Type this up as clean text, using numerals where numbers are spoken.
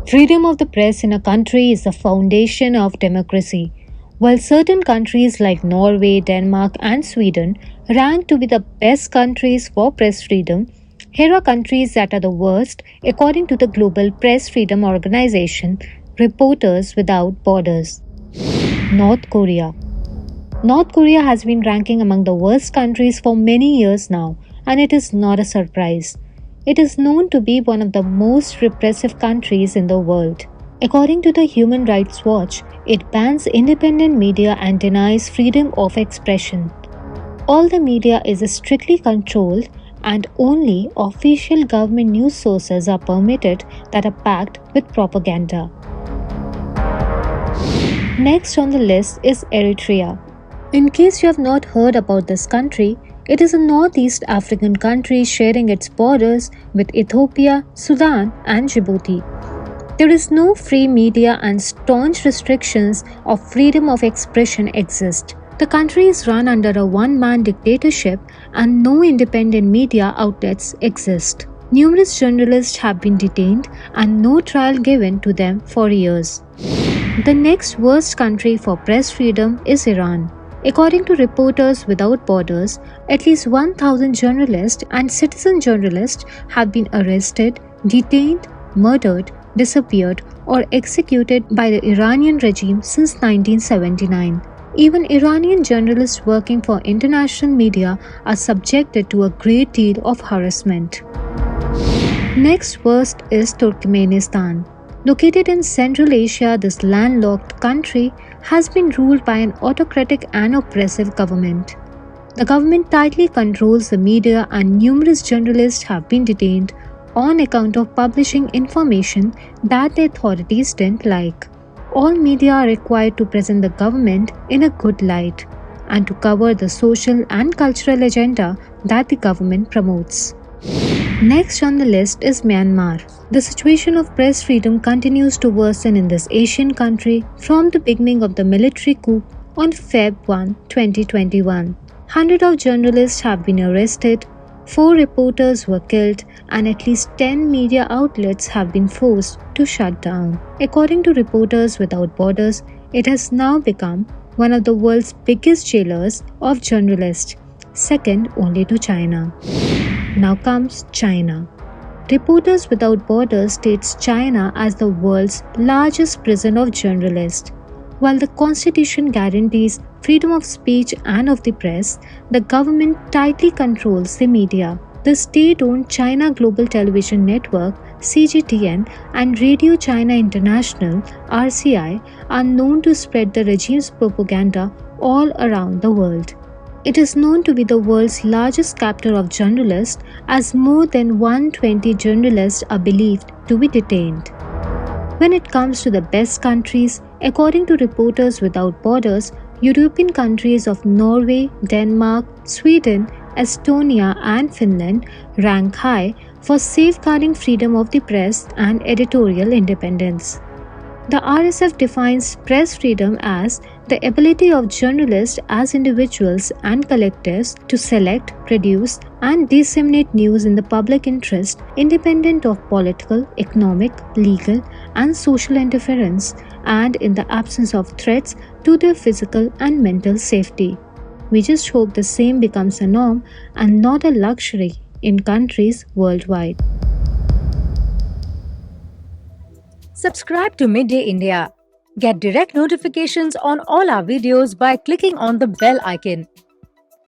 Freedom of the press in a country is the foundation of democracy. While certain countries like Norway, Denmark, and Sweden rank to be the best countries for press freedom, here are countries that are the worst according to the Global Press Freedom Organization, Reporters Without Borders. North Korea. North Korea has been ranking among the worst countries for many years now, and it is not a surprise. It is known to be one of the most repressive countries in the world. According to the Human Rights Watch, it bans independent media and denies freedom of expression. All the media is strictly controlled, and only official government news sources are permitted that are packed with propaganda. Next on the list is Eritrea. In case you have not heard about this country, it is a northeast African country sharing its borders with Ethiopia, Sudan, and Djibouti. There is no free media and staunch restrictions of freedom of expression exist. The country is run under a one-man dictatorship and no independent media outlets exist. Numerous journalists have been detained and no trial given to them for years. The next worst country for press freedom is Iran. According to Reporters Without Borders, at least 1,000 journalists and citizen journalists have been arrested, detained, murdered, disappeared, or executed by the Iranian regime since 1979. Even Iranian journalists working for international media are subjected to a great deal of harassment. Next worst is Turkmenistan. Located in Central Asia, this landlocked country has been ruled by an autocratic and oppressive government. The government tightly controls the media and numerous journalists have been detained on account of publishing information that the authorities didn't like. All media are required to present the government in a good light and to cover the social and cultural agenda that the government promotes. Next on the list is Myanmar. The situation of press freedom continues to worsen in this Asian country from the beginning of the military coup on Feb 1, 2021. Hundreds of journalists have been arrested, 4 reporters were killed, and at least 10 media outlets have been forced to shut down. According to Reporters Without Borders, it has now become one of the world's biggest jailers of journalists, second only to China. Now comes China. Reporters Without Borders states China as the world's largest prison of journalists. While the constitution guarantees freedom of speech and of the press, the government tightly controls the media. The state-owned China Global Television Network (CGTN) and Radio China International (RCI) are known to spread the regime's propaganda all around the world. It is known to be the world's largest captor of journalists, as more than 120 journalists are believed to be detained. When it comes to the best countries, according to Reporters Without Borders, European countries of Norway, Denmark, Sweden, Estonia, and Finland rank high for safeguarding freedom of the press and editorial independence. The RSF defines press freedom as the ability of journalists as individuals and collectives to select, produce, and disseminate news in the public interest independent of political, economic, legal, and social interference, and in the absence of threats to their physical and mental safety. We just hope the same becomes a norm and not a luxury in countries worldwide. Subscribe to Midday India. Get direct notifications on all our videos by clicking on the bell icon.